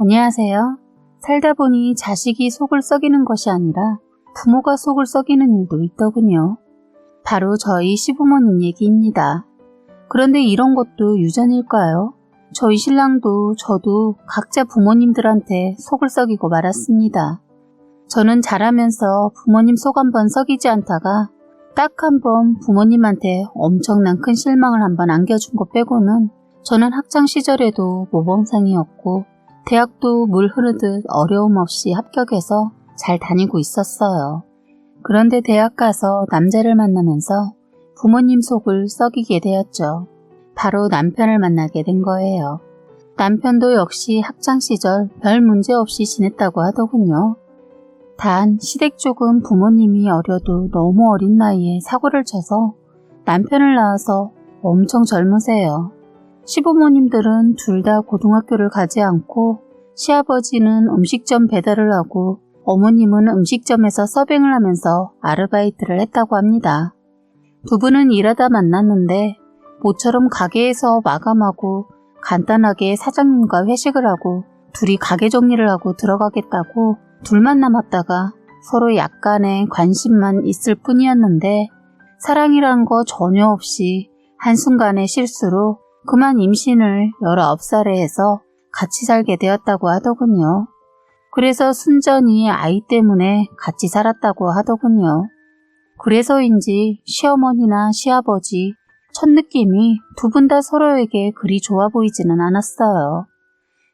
안녕하세요. 살다 보니 자식이 속을 썩이는 것이 아니라 부모가 속을 썩이는 일도 있더군요. 바로 저희 시부모님 얘기입니다. 그런데 이런 것도 유전일까요? 저희 신랑도 저도 각자 부모님들한테 속을 썩이고 말았습니다. 저는 자라면서 부모님 속 한번 썩이지 않다가 딱 한 번 부모님한테 엄청난 큰 실망을 한번 안겨준 것 빼고는 저는 학창 시절에도 모범생이었고 대학도 물 흐르듯 어려움 없이 합격해서 잘 다니고 있었어요. 그런데 대학 가서 남자를 만나면서 부모님 속을 썩이게 되었죠. 바로 남편을 만나게 된 거예요. 남편도 역시 학창 시절 별 문제 없이 지냈다고 하더군요. 단 시댁 쪽은 부모님이 어려도 너무 어린 나이에 사고를 쳐서 남편을 낳아서 엄청 젊으세요. 시부모님들은 둘 다 고등학교를 가지 않고 시아버지는 음식점 배달을 하고 어머님은 음식점에서 서빙을 하면서 아르바이트를 했다고 합니다. 두 분은 일하다 만났는데 모처럼 가게에서 마감하고 간단하게 사장님과 회식을 하고 둘이 가게 정리를 하고 들어가겠다고 둘만 남았다가 서로 약간의 관심만 있을 뿐이었는데 사랑이란 거 전혀 없이 한순간의 실수로 그만 임신을 19살에 해서 같이 살게 되었다고 하더군요. 그래서 순전히 아이 때문에 같이 살았다고 하더군요. 그래서인지 시어머니나 시아버지 첫 느낌이 두 분 다 서로에게 그리 좋아 보이지는 않았어요.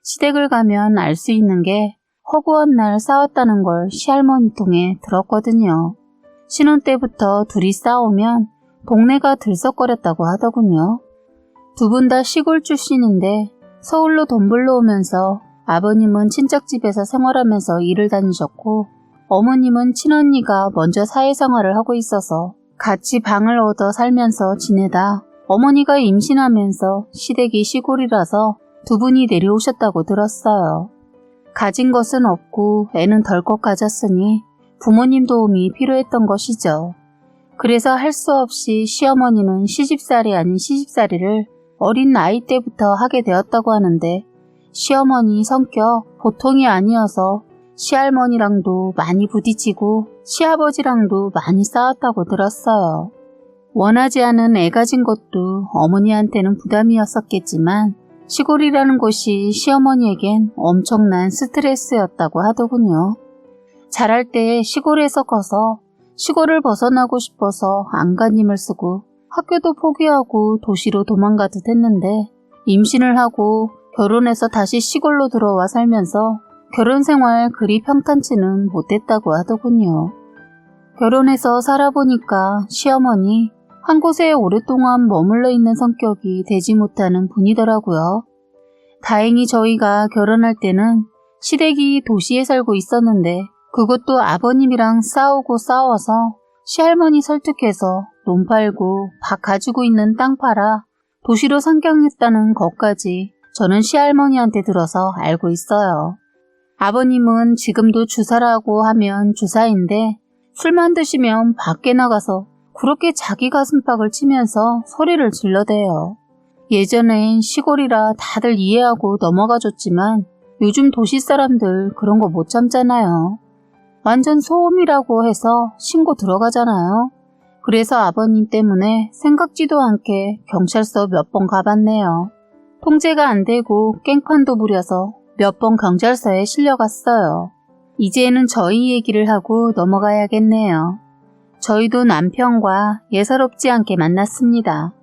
시댁을 가면 알 수 있는 게 허구한 날 싸웠다는 걸 시할머니 통해 들었거든요. 신혼 때부터 둘이 싸우면 동네가 들썩거렸다고 하더군요. 두 분 다 시골 출신인데 서울로 돈 벌러 오면서 아버님은 친척집에서 생활하면서 일을 다니셨고 어머님은 친언니가 먼저 사회생활을 하고 있어서 같이 방을 얻어 살면서 지내다 어머니가 임신하면서 시댁이 시골이라서 두 분이 내려오셨다고 들었어요. 가진 것은 없고 애는 덜컥 가졌으니 부모님 도움이 필요했던 것이죠. 그래서 할 수 없이 시어머니는 시집살이 아닌 시집살이를 어린 나이 때부터 하게 되었다고 하는데 시어머니 성격 보통이 아니어서 시할머니랑도 많이 부딪히고 시아버지랑도 많이 싸웠다고 들었어요. 원하지 않은 애 가진 것도 어머니한테는 부담이었었겠지만 시골이라는 곳이 시어머니에겐 엄청난 스트레스였다고 하더군요. 자랄 때 시골에서 커서 시골을 벗어나고 싶어서 안간힘을 쓰고 학교도 포기하고 도시로 도망가듯 했는데 임신을 하고 결혼해서 다시 시골로 들어와 살면서 결혼 생활 그리 평탄치는 못했다고 하더군요. 결혼해서 살아보니까 시어머니 한 곳에 오랫동안 머물러 있는 성격이 되지 못하는 분이더라고요. 다행히 저희가 결혼할 때는 시댁이 도시에 살고 있었는데 그것도 아버님이랑 싸우고 싸워서 시할머니 설득해서 논 팔고 밭 가지고 있는 땅 팔아 도시로 상경했다는 것까지 저는 시할머니한테 들어서 알고 있어요. 아버님은 지금도 주사라고 하면 주사인데 술만 드시면 밖에 나가서 그렇게 자기 가슴팍을 치면서 소리를 질러대요. 예전엔 시골이라 다들 이해하고 넘어가줬지만 요즘 도시 사람들 그런 거 못 참잖아요. 완전 소음이라고 해서 신고 들어가잖아요. 그래서 아버님 때문에 생각지도 않게 경찰서 몇 번 가봤네요. 통제가 안 되고 깽판도 부려서 몇 번 경찰서에 실려갔어요. 이제는 저희 얘기를 하고 넘어가야겠네요. 저희도 남편과 예사롭지 않게 만났습니다.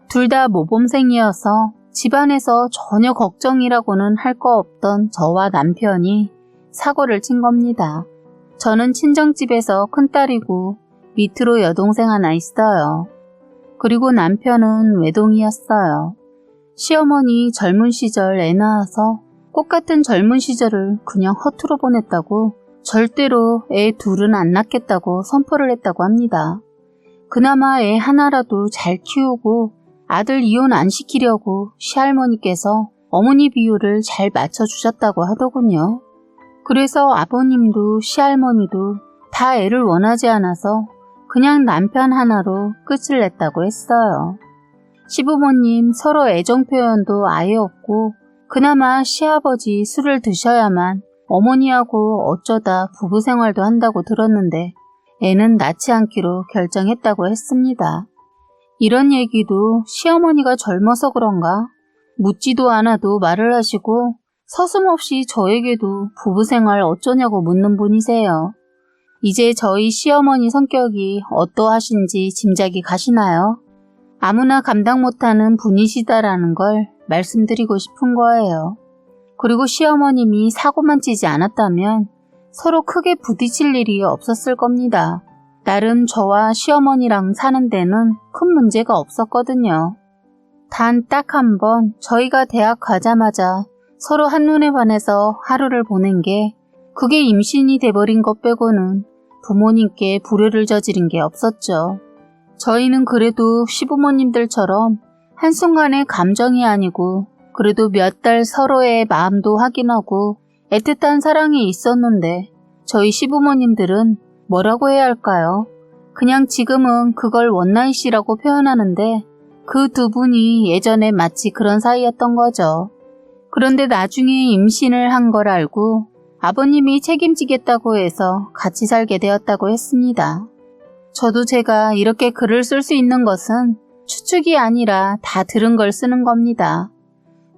둘 다 모범생이어서 집안에서 전혀 걱정이라고는 할 거 없던 저와 남편이 사고를 친 겁니다. 저는 친정집에서 큰딸이고 밑으로 여동생 하나 있어요. 그리고 남편은 외동이었어요. 시어머니 젊은 시절 애 낳아서 꽃같은 젊은 시절을 그냥 허투루 보냈다고 절대로 애 둘은 안 낳겠다고 선포를 했다고 합니다. 그나마 애 하나라도 잘 키우고 아들 이혼 안 시키려고 시할머니께서 어머니 비율을 잘 맞춰주셨다고 하더군요. 그래서 아버님도 시할머니도 다 애를 원하지 않아서 그냥 남편 하나로 끝을 냈다고 했어요. 시부모님 서로 애정 표현도 아예 없고 그나마 시아버지 술을 드셔야만 어머니하고 어쩌다 부부 생활도 한다고 들었는데 애는 낳지 않기로 결정했다고 했습니다. 이런 얘기도 시어머니가 젊어서 그런가 묻지도 않아도 말을 하시고 서슴없이 저에게도 부부 생활 어쩌냐고 묻는 분이세요. 이제 저희 시어머니 성격이 어떠하신지 짐작이 가시나요? 아무나 감당 못하는 분이시다라는 걸 말씀드리고 싶은 거예요. 그리고 시어머님이 사고만 치지 않았다면 서로 크게 부딪힐 일이 없었을 겁니다. 나름 저와 시어머니랑 사는 데는 큰 문제가 없었거든요. 단 딱 한 번 저희가 대학 가자마자 서로 한눈에 반해서 하루를 보낸 게 그게 임신이 돼버린 것 빼고는 부모님께 불효를 저지른 게 없었죠. 저희는 그래도 시부모님들처럼 한순간의 감정이 아니고 그래도 몇 달 서로의 마음도 확인하고 애틋한 사랑이 있었는데 저희 시부모님들은 뭐라고 해야 할까요? 그냥 지금은 그걸 원나잇이라고 표현하는데 그 두 분이 예전에 마치 그런 사이였던 거죠. 그런데 나중에 임신을 한 걸 알고 아버님이 책임지겠다고 해서 같이 살게 되었다고 했습니다. 저도 제가 이렇게 글을 쓸 수 있는 것은 추측이 아니라 다 들은 걸 쓰는 겁니다.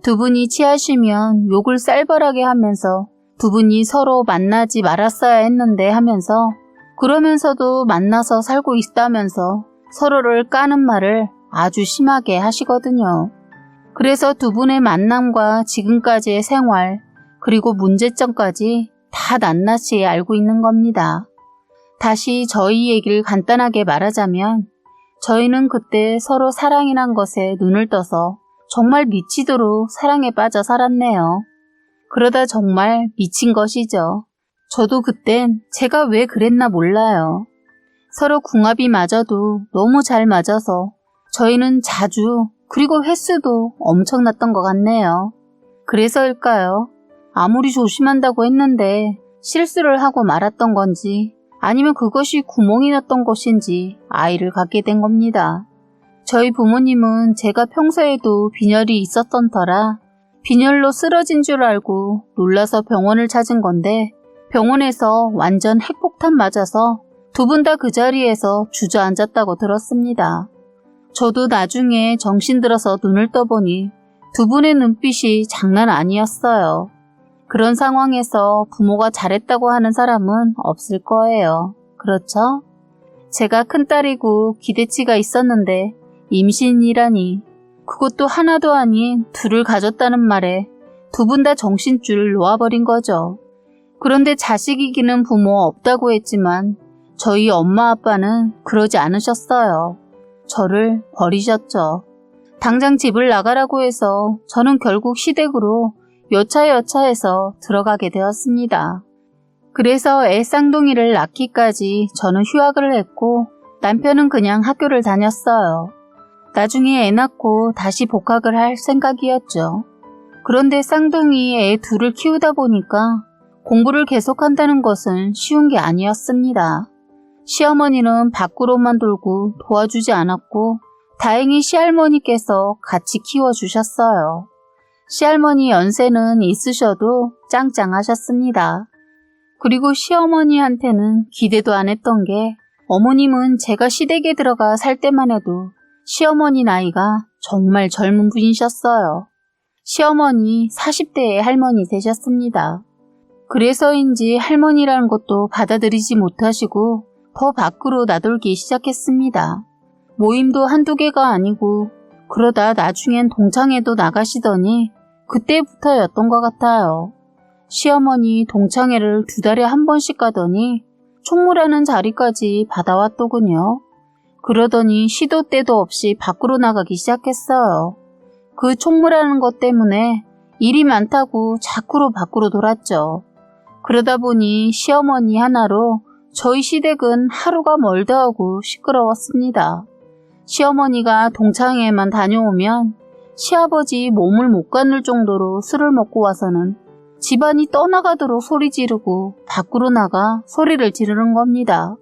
두 분이 취하시면 욕을 쌀벌하게 하면서 두 분이 서로 만나지 말았어야 했는데 하면서 그러면서도 만나서 살고 있다면서 서로를 까는 말을 아주 심하게 하시거든요. 그래서 두 분의 만남과 지금까지의 생활 그리고 문제점까지 다 낱낱이 알고 있는 겁니다. 다시 저희 얘기를 간단하게 말하자면 저희는 그때 서로 사랑이란 것에 눈을 떠서 정말 미치도록 사랑에 빠져 살았네요. 그러다 정말 미친 것이죠. 저도 그땐 제가 왜 그랬나 몰라요. 서로 궁합이 맞아도 너무 잘 맞아서 저희는 자주 그리고 횟수도 엄청났던 것 같네요. 그래서일까요? 아무리 조심한다고 했는데 실수를 하고 말았던 건지 아니면 그것이 구멍이 났던 것인지 아이를 갖게 된 겁니다. 저희 부모님은 제가 평소에도 빈혈이 있었던 터라 빈혈로 쓰러진 줄 알고 놀라서 병원을 찾은 건데 병원에서 완전 핵폭탄 맞아서 두 분 다 그 자리에서 주저앉았다고 들었습니다. 저도 나중에 정신 들어서 눈을 떠보니 두 분의 눈빛이 장난 아니었어요. 그런 상황에서 부모가 잘했다고 하는 사람은 없을 거예요. 그렇죠? 제가 큰딸이고 기대치가 있었는데 임신이라니 그것도 하나도 아닌 둘을 가졌다는 말에 두 분 다 정신줄 놓아버린 거죠. 그런데 자식 이기는 부모 없다고 했지만 저희 엄마 아빠는 그러지 않으셨어요. 저를 버리셨죠. 당장 집을 나가라고 해서 저는 결국 시댁으로 여차여차해서 들어가게 되었습니다. 그래서 애 쌍둥이를 낳기까지 저는 휴학을 했고 남편은 그냥 학교를 다녔어요. 나중에 애 낳고 다시 복학을 할 생각이었죠. 그런데 쌍둥이 애 둘을 키우다 보니까 공부를 계속한다는 것은 쉬운 게 아니었습니다. 시어머니는 밖으로만 돌고 도와주지 않았고 다행히 시할머니께서 같이 키워주셨어요. 시할머니 연세는 있으셔도 짱짱하셨습니다. 그리고 시어머니한테는 기대도 안 했던 게 어머님은 제가 시댁에 들어가 살 때만 해도 시어머니 나이가 정말 젊은 분이셨어요. 시어머니 40대의 할머니 되셨습니다. 그래서인지 할머니라는 것도 받아들이지 못하시고 더 밖으로 나돌기 시작했습니다. 모임도 한두 개가 아니고 그러다 나중엔 동창회도 나가시더니 그때부터였던 것 같아요. 시어머니 동창회를 2달에 한 번씩 가더니 총무라는 자리까지 받아왔더군요. 그러더니 시도 때도 없이 밖으로 나가기 시작했어요. 그 총무라는 것 때문에 일이 많다고 자꾸로 밖으로 돌았죠. 그러다 보니 시어머니 하나로 저희 시댁은 하루가 멀다 하고 시끄러웠습니다. 시어머니가 동창회에만 다녀오면 시아버지 몸을 못 가눌 정도로 술을 먹고 와서는 집안이 떠나가도록 소리 지르고 밖으로 나가 소리를 지르는 겁니다.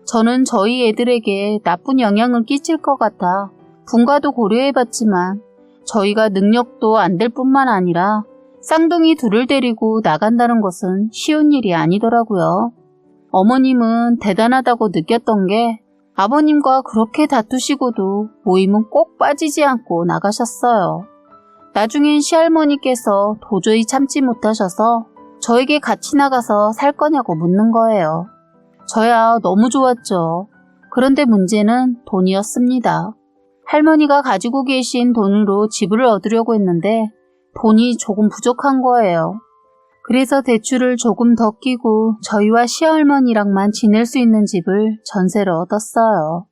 저는 저희 애들에게 나쁜 영향을 끼칠 것 같아 분가도 고려해봤지만 저희가 능력도 안 될 뿐만 아니라 쌍둥이 둘을 데리고 나간다는 것은 쉬운 일이 아니더라고요. 어머님은 대단하다고 느꼈던 게 아버님과 그렇게 다투시고도 모임은 꼭 빠지지 않고 나가셨어요. 나중엔 시할머니께서 도저히 참지 못하셔서 저에게 같이 나가서 살 거냐고 묻는 거예요. 저야 너무 좋았죠. 그런데 문제는 돈이었습니다. 할머니가 가지고 계신 돈으로 집을 얻으려고 했는데 돈이 조금 부족한 거예요. 그래서 대출을 조금 더 끼고 저희와 시할머니랑만 지낼 수 있는 집을 전세로 얻었어요.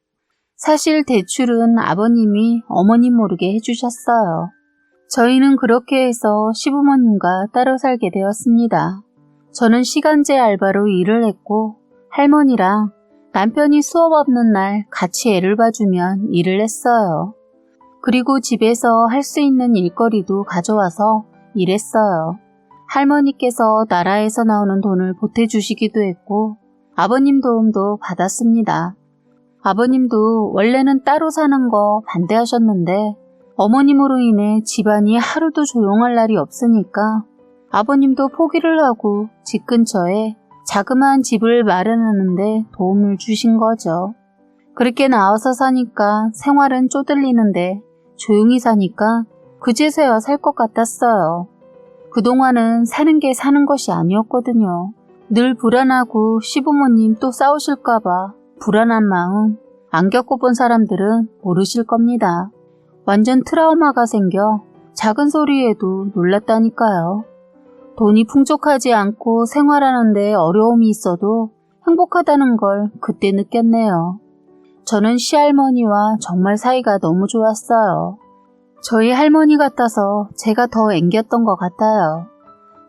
사실 대출은 아버님이 어머님 모르게 해주셨어요. 저희는 그렇게 해서 시부모님과 따로 살게 되었습니다. 저는 시간제 알바로 일을 했고 할머니랑 남편이 수업 없는 날 같이 애를 봐주면 일을 했어요. 그리고 집에서 할 수 있는 일거리도 가져와서 일했어요. 할머니께서 나라에서 나오는 돈을 보태주시기도 했고 아버님 도움도 받았습니다. 아버님도 원래는 따로 사는 거 반대하셨는데 어머님으로 인해 집안이 하루도 조용할 날이 없으니까 아버님도 포기를 하고 집 근처에 자그마한 집을 마련하는데 도움을 주신 거죠. 그렇게 나와서 사니까 생활은 쪼들리는데 조용히 사니까 그제서야 살 것 같았어요. 그동안은 사는 게 사는 것이 아니었거든요. 늘 불안하고 시부모님 또 싸우실까봐 불안한 마음 안 겪어본 사람들은 모르실 겁니다. 완전 트라우마가 생겨 작은 소리에도 놀랐다니까요. 돈이 풍족하지 않고 생활하는데 어려움이 있어도 행복하다는 걸 그때 느꼈네요. 저는 시할머니와 정말 사이가 너무 좋았어요. 저희 할머니 같아서 제가 더 앵겼던 것 같아요.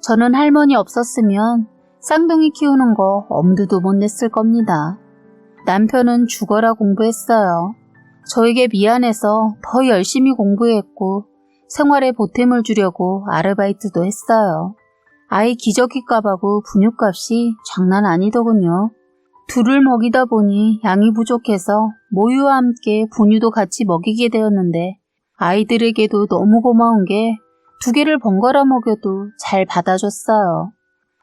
저는 할머니 없었으면 쌍둥이 키우는 거 엄두도 못 냈을 겁니다. 남편은 죽어라 공부했어요. 저에게 미안해서 더 열심히 공부했고 생활에 보탬을 주려고 아르바이트도 했어요. 아이 기저귀값하고 분유값이 장난 아니더군요. 둘을 먹이다 보니 양이 부족해서 모유와 함께 분유도 같이 먹이게 되었는데 아이들에게도 너무 고마운 게 2개를 번갈아 먹여도 잘 받아줬어요.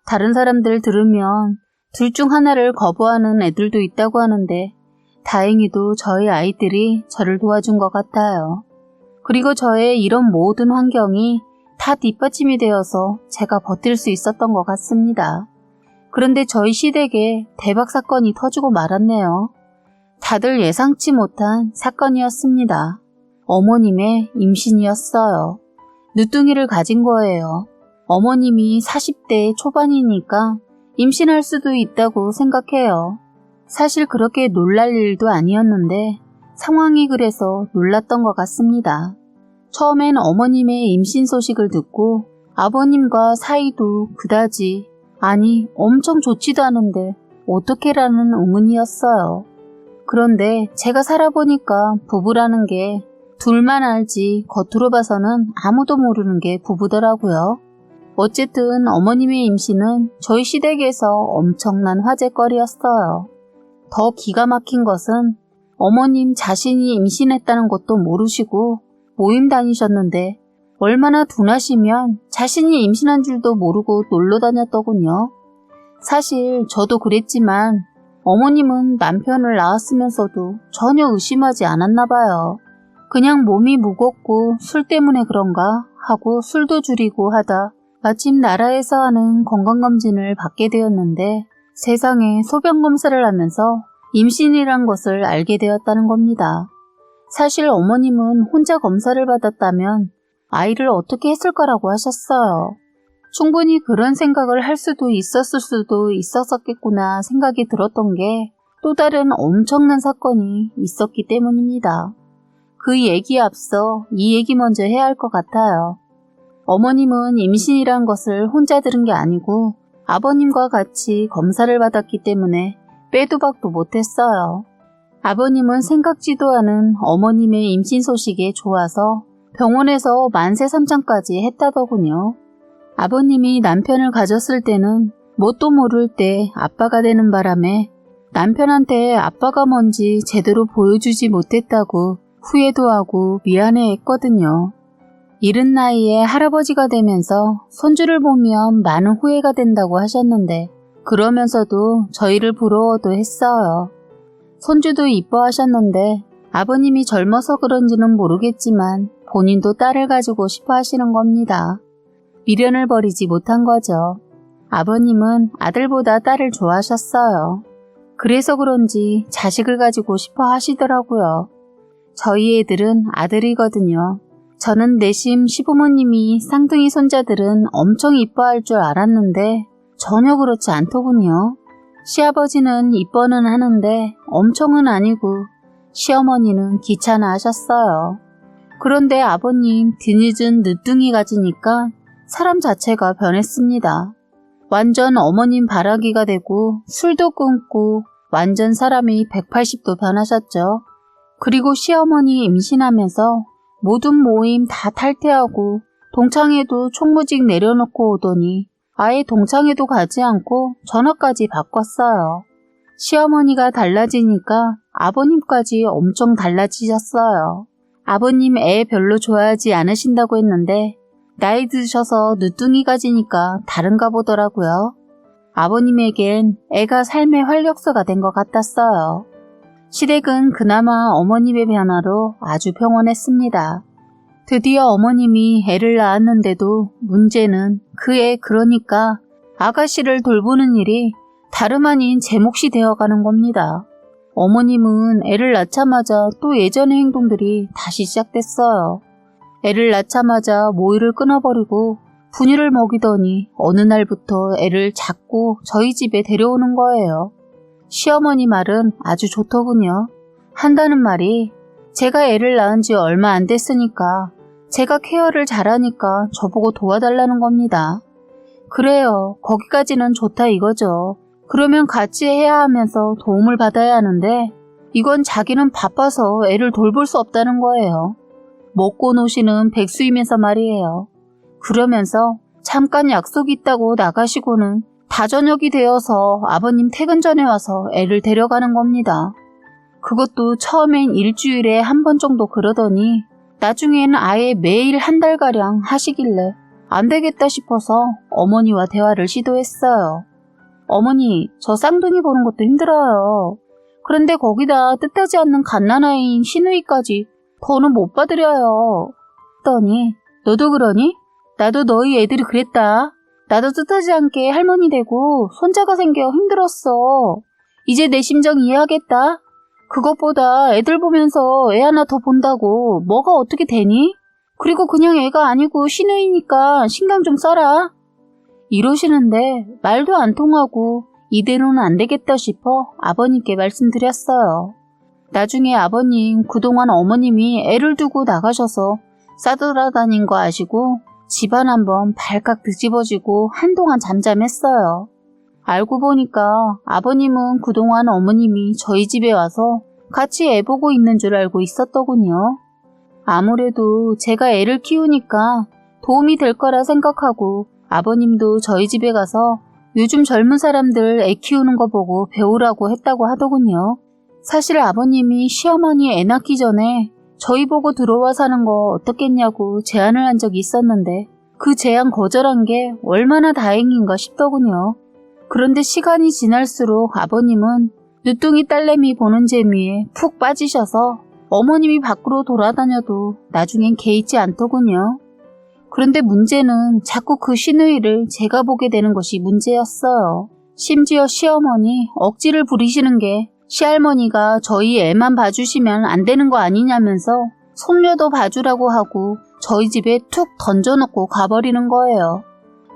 다른 사람들 들으면 둘 중 하나를 거부하는 애들도 있다고 하는데 다행히도 저희 아이들이 저를 도와준 것 같아요. 그리고 저의 이런 모든 환경이 다 뒷받침이 되어서 제가 버틸 수 있었던 것 같습니다. 그런데 저희 시댁에 대박 사건이 터지고 말았네요. 다들 예상치 못한 사건이었습니다. 어머님의 임신이었어요. 늦둥이를 가진 거예요. 어머님이 40대 초반이니까 임신할 수도 있다고 생각해요. 사실 그렇게 놀랄 일도 아니었는데 상황이 그래서 놀랐던 것 같습니다. 처음엔 어머님의 임신 소식을 듣고 아버님과 사이도 그다지 아니 엄청 좋지도 않은데 어떻게라는 의문이었어요. 그런데 제가 살아보니까 부부라는 게 둘만 알지 겉으로 봐서는 아무도 모르는 게 부부더라고요. 어쨌든 어머님의 임신은 저희 시댁에서 엄청난 화제거리였어요. 더 기가 막힌 것은 어머님 자신이 임신했다는 것도 모르시고 모임 다니셨는데 얼마나 둔하시면 자신이 임신한 줄도 모르고 놀러 다녔더군요. 사실 저도 그랬지만 어머님은 남편을 낳았으면서도 전혀 의심하지 않았나 봐요. 그냥 몸이 무겁고 술 때문에 그런가 하고 술도 줄이고 하다 마침 나라에서 하는 건강검진을 받게 되었는데 세상에 소변검사를 하면서 임신이란 것을 알게 되었다는 겁니다. 사실 어머님은 혼자 검사를 받았다면 아이를 어떻게 했을 거라고 하셨어요. 충분히 그런 생각을 할 수도 있었을 수도 있었겠구나 생각이 들었던 게 또 다른 엄청난 사건이 있었기 때문입니다. 그 얘기에 앞서 이 얘기 먼저 해야 할 것 같아요. 어머님은 임신이란 것을 혼자 들은 게 아니고 아버님과 같이 검사를 받았기 때문에 빼도 박도 못했어요. 아버님은 생각지도 않은 어머님의 임신 소식에 좋아서 병원에서 만세삼창까지 했다더군요. 아버님이 남편을 가졌을 때는 뭣도 모를 때 아빠가 되는 바람에 남편한테 아빠가 뭔지 제대로 보여주지 못했다고 후회도 하고 미안해했거든요. 이른 나이에 할아버지가 되면서 손주를 보면 많은 후회가 된다고 하셨는데 그러면서도 저희를 부러워도 했어요. 손주도 이뻐하셨는데 아버님이 젊어서 그런지는 모르겠지만 본인도 딸을 가지고 싶어 하시는 겁니다. 미련을 버리지 못한 거죠. 아버님은 아들보다 딸을 좋아하셨어요. 그래서 그런지 자식을 가지고 싶어 하시더라고요. 저희 애들은 아들이거든요. 저는 내심 시부모님이 쌍둥이 손자들은 엄청 이뻐할 줄 알았는데 전혀 그렇지 않더군요. 시아버지는 이뻐는 하는데 엄청은 아니고 시어머니는 귀찮아 하셨어요. 그런데 아버님 뒤늦은 늦둥이 가지니까 사람 자체가 변했습니다. 완전 어머님 바라기가 되고 술도 끊고 완전 사람이 180도 변하셨죠. 그리고 시어머니 임신하면서 모든 모임 다 탈퇴하고 동창회도 총무직 내려놓고 오더니 아예 동창회도 가지 않고 전화까지 바꿨어요. 시어머니가 달라지니까 아버님까지 엄청 달라지셨어요. 아버님 애 별로 좋아하지 않으신다고 했는데 나이 드셔서 늦둥이 가지니까 다른가 보더라고요. 아버님에겐 애가 삶의 활력소가 된 것 같았어요. 시댁은 그나마 어머님의 변화로 아주 평온했습니다. 드디어 어머님이 애를 낳았는데도 문제는 그 애 그러니까 아가씨를 돌보는 일이 다름 아닌 제 몫이 되어가는 겁니다. 어머님은 애를 낳자마자 또 예전의 행동들이 다시 시작됐어요. 애를 낳자마자 모유를 끊어버리고 분유를 먹이더니 어느 날부터 애를 자꾸 저희 집에 데려오는 거예요. 시어머니 말은 아주 좋더군요. 한다는 말이 제가 애를 낳은 지 얼마 안 됐으니까 제가 케어를 잘하니까 저보고 도와달라는 겁니다. 그래요. 거기까지는 좋다 이거죠. 그러면 같이 해야 하면서 도움을 받아야 하는데 이건 자기는 바빠서 애를 돌볼 수 없다는 거예요. 먹고 노시는 백수이면서 말이에요. 그러면서 잠깐 약속 있다고 나가시고는 다저녁이 되어서 아버님 퇴근 전에 와서 애를 데려가는 겁니다. 그것도 처음엔 일주일에 한 번 정도 그러더니 나중에는 아예 매일 한 달가량 하시길래 안 되겠다 싶어서 어머니와 대화를 시도했어요. 어머니, 저 쌍둥이 보는 것도 힘들어요. 그런데 거기다 뜻하지 않는 갓난아이인 시누이까지 더는 못 받으려요. 했더니 너도 그러니? 나도 너희 애들이 그랬다. 나도 뜻하지 않게 할머니 되고 손자가 생겨 힘들었어. 이제 내 심정 이해하겠다. 그것보다 애들 보면서 애 하나 더 본다고 뭐가 어떻게 되니? 그리고 그냥 애가 아니고 시누이니까 신경 좀 써라. 이러시는데 말도 안 통하고 이대로는 안 되겠다 싶어 아버님께 말씀드렸어요. 나중에 아버님 그동안 어머님이 애를 두고 나가셔서 싸돌아다닌 거 아시고 집안 한번 발칵 뒤집어지고 한동안 잠잠했어요. 알고 보니까 아버님은 그동안 어머님이 저희 집에 와서 같이 애 보고 있는 줄 알고 있었더군요. 아무래도 제가 애를 키우니까 도움이 될 거라 생각하고 아버님도 저희 집에 가서 요즘 젊은 사람들 애 키우는 거 보고 배우라고 했다고 하더군요. 사실 아버님이 시어머니 애 낳기 전에 저희 보고 들어와 사는 거 어떻겠냐고 제안을 한 적이 있었는데 그 제안 거절한 게 얼마나 다행인가 싶더군요. 그런데 시간이 지날수록 아버님은 늦둥이 딸내미 보는 재미에 푹 빠지셔서 어머님이 밖으로 돌아다녀도 나중엔 개의치 않더군요. 그런데 문제는 자꾸 그 시누이를 제가 보게 되는 것이 문제였어요. 심지어 시어머니 억지를 부리시는 게 시할머니가 저희 애만 봐주시면 안 되는 거 아니냐면서 손녀도 봐주라고 하고 저희 집에 툭 던져놓고 가버리는 거예요.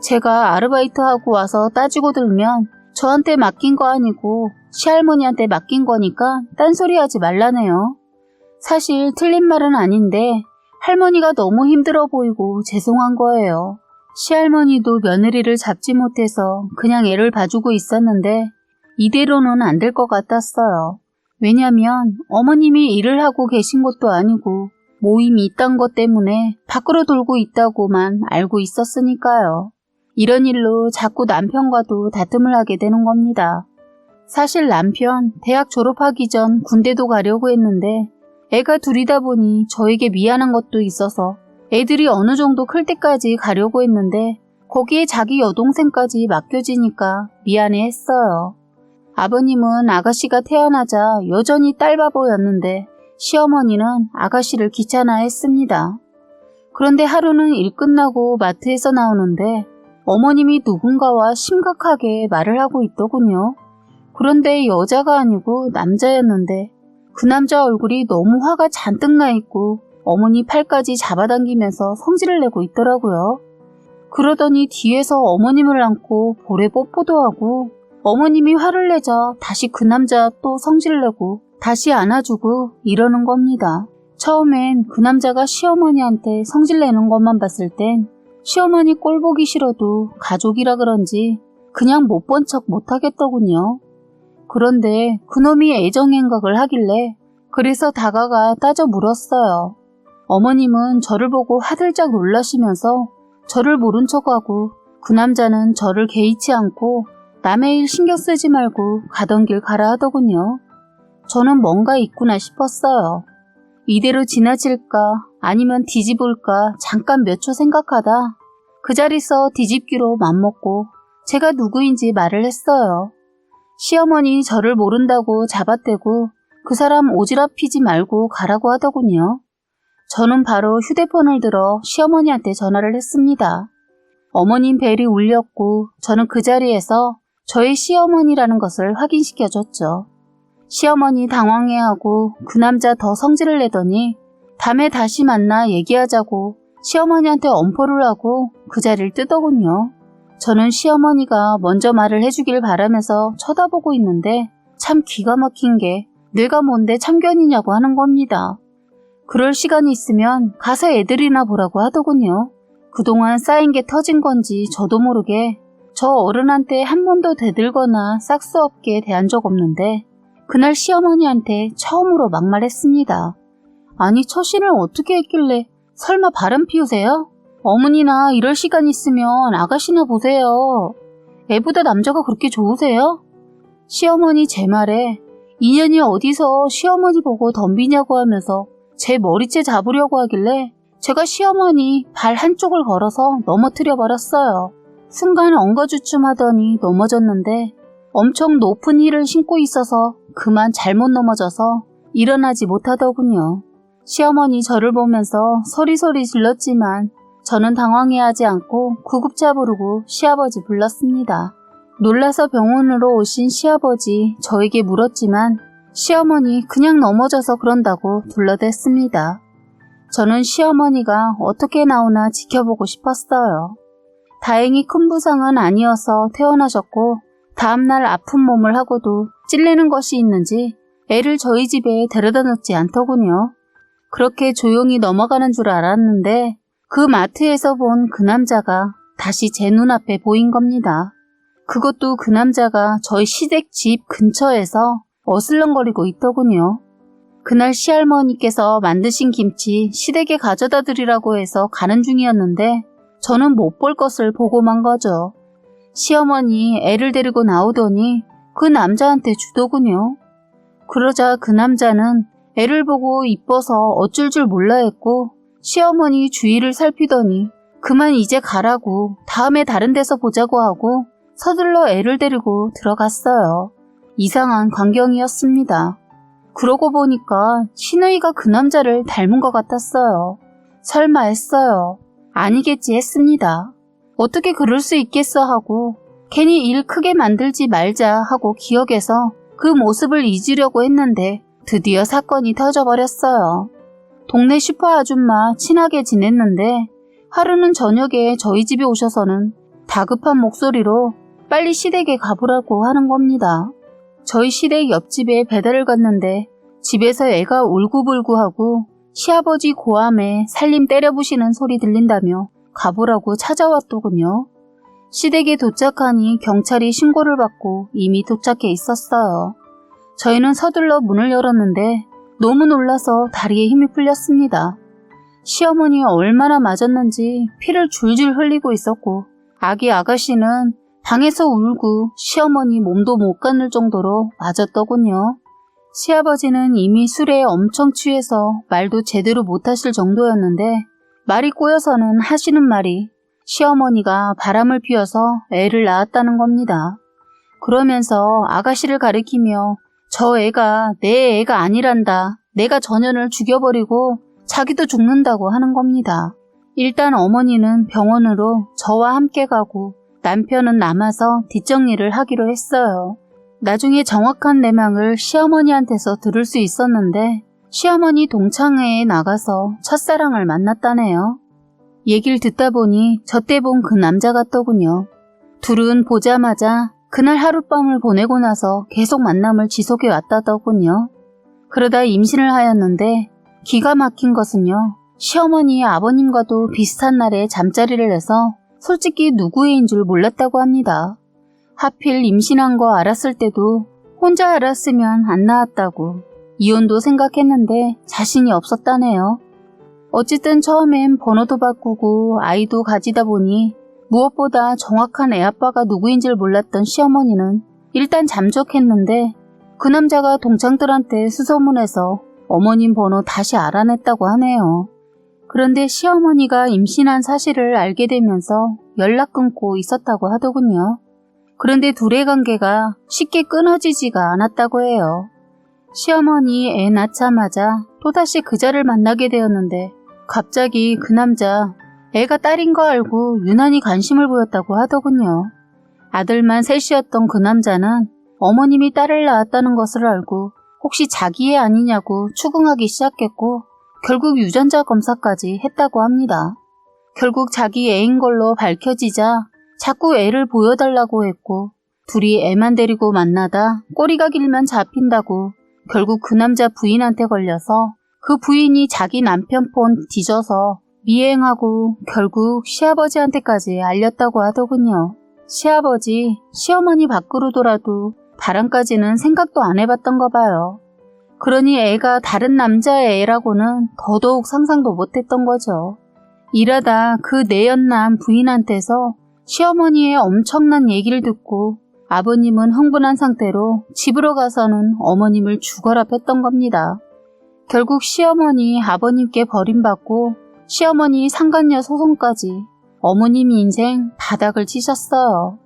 제가 아르바이트하고 와서 따지고 들면 저한테 맡긴 거 아니고 시할머니한테 맡긴 거니까 딴소리하지 말라네요. 사실 틀린 말은 아닌데 할머니가 너무 힘들어 보이고 죄송한 거예요. 시할머니도 며느리를 잡지 못해서 그냥 애를 봐주고 있었는데 이대로는 안 될 것 같았어요. 왜냐면 어머님이 일을 하고 계신 것도 아니고 모임이 있던 것 때문에 밖으로 돌고 있다고만 알고 있었으니까요. 이런 일로 자꾸 남편과도 다툼을 하게 되는 겁니다. 사실 남편 대학 졸업하기 전 군대도 가려고 했는데 애가 둘이다 보니 저에게 미안한 것도 있어서 애들이 어느 정도 클 때까지 가려고 했는데 거기에 자기 여동생까지 맡겨지니까 미안해했어요. 아버님은 아가씨가 태어나자 여전히 딸바보였는데 시어머니는 아가씨를 귀찮아했습니다. 그런데 하루는 일 끝나고 마트에서 나오는데 어머님이 누군가와 심각하게 말을 하고 있더군요. 그런데 여자가 아니고 남자였는데 그 남자 얼굴이 너무 화가 잔뜩 나 있고 어머니 팔까지 잡아당기면서 성질을 내고 있더라고요. 그러더니 뒤에서 어머님을 안고 볼에 뽀뽀도 하고 어머님이 화를 내자 다시 그 남자 또 성질을 내고 다시 안아주고 이러는 겁니다. 처음엔 그 남자가 시어머니한테 성질 내는 것만 봤을 땐 시어머니 꼴 보기 싫어도 가족이라 그런지 그냥 못 본 척 못하겠더군요. 그런데 그놈이 애정행각을 하길래 그래서 다가가 따져 물었어요. 어머님은 저를 보고 화들짝 놀라시면서 저를 모른 척하고 그 남자는 저를 개의치 않고 남의 일 신경 쓰지 말고 가던 길 가라 하더군요. 저는 뭔가 있구나 싶었어요. 이대로 지나칠까 아니면 뒤집을까 잠깐 몇 초 생각하다 그 자리서 뒤집기로 맘먹고 제가 누구인지 말을 했어요. 시어머니 저를 모른다고 잡아떼고 그 사람 오지랖 피지 말고 가라고 하더군요. 저는 바로 휴대폰을 들어 시어머니한테 전화를 했습니다. 어머님 벨이 울렸고 저는 그 자리에서 저의 시어머니라는 것을 확인시켜줬죠. 시어머니 당황해하고 그 남자 더 성질을 내더니 다음에 다시 만나 얘기하자고 시어머니한테 엄포를 하고 그 자리를 뜨더군요. 저는 시어머니가 먼저 말을 해주길 바라면서 쳐다보고 있는데 참 기가 막힌 게 내가 뭔데 참견이냐고 하는 겁니다. 그럴 시간이 있으면 가서 애들이나 보라고 하더군요. 그동안 쌓인 게 터진 건지 저도 모르게 저 어른한테 한 번도 대들거나 싹수 없게 대한 적 없는데 그날 시어머니한테 처음으로 막말했습니다. 아니 처신을 어떻게 했길래 설마 바람 피우세요? 어머니나 이럴 시간 있으면 아가씨나 보세요. 애보다 남자가 그렇게 좋으세요? 시어머니 제 말에 인연이 어디서 시어머니 보고 덤비냐고 하면서 제 머리채 잡으려고 하길래 제가 시어머니 발 한쪽을 걸어서 넘어뜨려 버렸어요. 순간 엉거주춤 하더니 넘어졌는데 엄청 높은 힐을 신고 있어서 그만 잘못 넘어져서 일어나지 못하더군요. 시어머니 저를 보면서 소리소리 질렀지만 저는 당황해하지 않고 구급차 부르고 시아버지 불렀습니다. 놀라서 병원으로 오신 시아버지 저에게 물었지만 시어머니 그냥 넘어져서 그런다고 둘러댔습니다. 저는 시어머니가 어떻게 나오나 지켜보고 싶었어요. 다행히 큰 부상은 아니어서 퇴원하셨고 다음날 아픈 몸을 하고도 찔리는 것이 있는지 애를 저희 집에 데려다 놓지 않더군요. 그렇게 조용히 넘어가는 줄 알았는데 그 마트에서 본 그 남자가 다시 제 눈앞에 보인 겁니다. 그것도 그 남자가 저희 시댁 집 근처에서 어슬렁거리고 있더군요. 그날 시할머니께서 만드신 김치 시댁에 가져다 드리라고 해서 가는 중이었는데 저는 못 볼 것을 보고만 거죠. 시어머니 애를 데리고 나오더니 그 남자한테 주더군요. 그러자 그 남자는 애를 보고 이뻐서 어쩔 줄 몰라 했고 시어머니 주위를 살피더니 그만 이제 가라고 다음에 다른 데서 보자고 하고 서둘러 애를 데리고 들어갔어요. 이상한 광경이었습니다. 그러고 보니까 시누이가 그 남자를 닮은 것 같았어요. 설마 했어요. 아니겠지 했습니다. 어떻게 그럴 수 있겠어 하고 괜히 일 크게 만들지 말자 하고 기억해서 그 모습을 잊으려고 했는데 드디어 사건이 터져버렸어요. 동네 슈퍼 아줌마 친하게 지냈는데 하루는 저녁에 저희 집에 오셔서는 다급한 목소리로 빨리 시댁에 가보라고 하는 겁니다. 저희 시댁 옆집에 배달을 갔는데 집에서 애가 울고불고하고 시아버지 고함에 살림 때려부시는 소리 들린다며 가보라고 찾아왔더군요. 시댁에 도착하니 경찰이 신고를 받고 이미 도착해 있었어요. 저희는 서둘러 문을 열었는데 너무 놀라서 다리에 힘이 풀렸습니다. 시어머니 얼마나 맞았는지 피를 줄줄 흘리고 있었고 아기 아가씨는 방에서 울고 시어머니 몸도 못 가눌 정도로 맞았더군요. 시아버지는 이미 술에 엄청 취해서 말도 제대로 못하실 정도였는데 말이 꼬여서는 하시는 말이 시어머니가 바람을 피워서 애를 낳았다는 겁니다. 그러면서 아가씨를 가리키며 저 애가 내 애가 아니란다. 내가 전현을 죽여버리고 자기도 죽는다고 하는 겁니다. 일단 어머니는 병원으로 저와 함께 가고 남편은 남아서 뒷정리를 하기로 했어요. 나중에 정확한 내막을 시어머니한테서 들을 수 있었는데 시어머니 동창회에 나가서 첫사랑을 만났다네요. 얘기를 듣다 보니 저때 본 그 남자가 떠군요. 둘은 보자마자 그날 하룻밤을 보내고 나서 계속 만남을 지속해 왔다더군요. 그러다 임신을 하였는데 기가 막힌 것은요. 시어머니의 아버님과도 비슷한 날에 잠자리를 해서 솔직히 누구애인 줄 몰랐다고 합니다. 하필 임신한 거 알았을 때도 혼자 알았으면 안 낳았다고 이혼도 생각했는데 자신이 없었다네요. 어쨌든 처음엔 번호도 바꾸고 아이도 가지다 보니 무엇보다 정확한 애아빠가 누구인 줄 몰랐던 시어머니는 일단 잠적했는데 그 남자가 동창들한테 수소문해서 어머님 번호 다시 알아냈다고 하네요. 그런데 시어머니가 임신한 사실을 알게 되면서 연락 끊고 있었다고 하더군요. 그런데 둘의 관계가 쉽게 끊어지지가 않았다고 해요. 시어머니 애 낳자마자 또다시 그자를 만나게 되었는데 갑자기 그 남자 애가 딸인 거 알고 유난히 관심을 보였다고 하더군요. 아들만 셋이었던 그 남자는 어머님이 딸을 낳았다는 것을 알고 혹시 자기 애 아니냐고 추궁하기 시작했고 결국 유전자 검사까지 했다고 합니다. 결국 자기 애인 걸로 밝혀지자 자꾸 애를 보여달라고 했고 둘이 애만 데리고 만나다 꼬리가 길면 잡힌다고 결국 그 남자 부인한테 걸려서 그 부인이 자기 남편 폰 뒤져서 미행하고 결국 시아버지한테까지 알렸다고 하더군요. 시아버지, 시어머니 밖으로더라도 바람까지는 생각도 안 해봤던가 봐요. 그러니 애가 다른 남자의 애라고는 더더욱 상상도 못했던 거죠. 일하다 그 내연남 부인한테서 시어머니의 엄청난 얘기를 듣고 아버님은 흥분한 상태로 집으로 가서는 어머님을 죽어라 팼던 겁니다. 결국 시어머니 아버님께 버림받고 시어머니 상간녀 소송까지 어머님 인생 바닥을 치셨어요.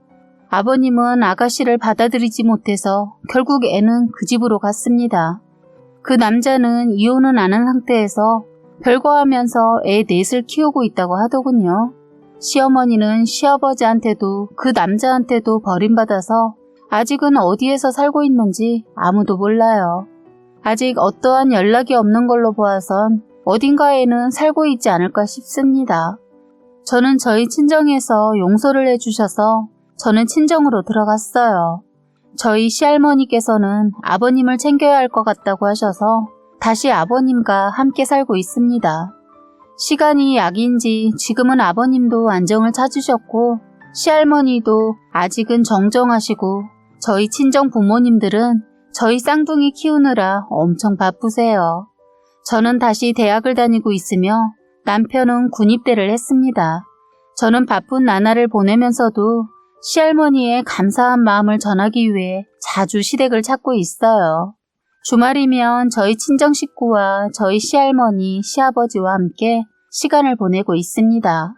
아버님은 아가씨를 받아들이지 못해서 결국 애는 그 집으로 갔습니다. 그 남자는 이혼은 안 한 상태에서 별거하면서 애 넷을 키우고 있다고 하더군요. 시어머니는 시아버지한테도 그 남자한테도 버림받아서 아직은 어디에서 살고 있는지 아무도 몰라요. 아직 어떠한 연락이 없는 걸로 보아선 어딘가에는 살고 있지 않을까 싶습니다. 저는 저희 친정에서 용서를 해주셔서 저는 친정으로 들어갔어요. 저희 시할머니께서는 아버님을 챙겨야 할 것 같다고 하셔서 다시 아버님과 함께 살고 있습니다. 시간이 약인지 지금은 아버님도 안정을 찾으셨고 시할머니도 아직은 정정하시고 저희 친정 부모님들은 저희 쌍둥이 키우느라 엄청 바쁘세요. 저는 다시 대학을 다니고 있으며 남편은 군입대를 했습니다. 저는 바쁜 나날을 보내면서도 시할머니의 감사한 마음을 전하기 위해 자주 시댁을 찾고 있어요. 주말이면 저희 친정 식구와 저희 시할머니, 시아버지와 함께 시간을 보내고 있습니다.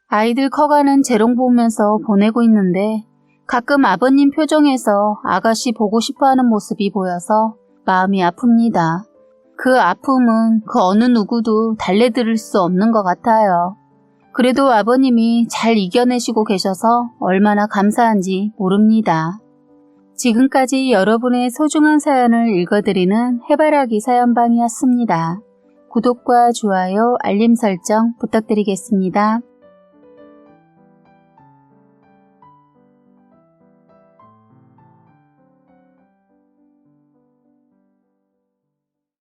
아이들 커가는 재롱 보면서 보내고 있는데 가끔 아버님 표정에서 아가씨 보고 싶어하는 모습이 보여서 마음이 아픕니다. 그 아픔은 그 어느 누구도 달래드릴 수 없는 것 같아요. 그래도 아버님이 잘 이겨내시고 계셔서 얼마나 감사한지 모릅니다. 지금까지 여러분의 소중한 사연을 읽어드리는 해바라기 사연방이었습니다. 구독과 좋아요, 알림 설정 부탁드리겠습니다.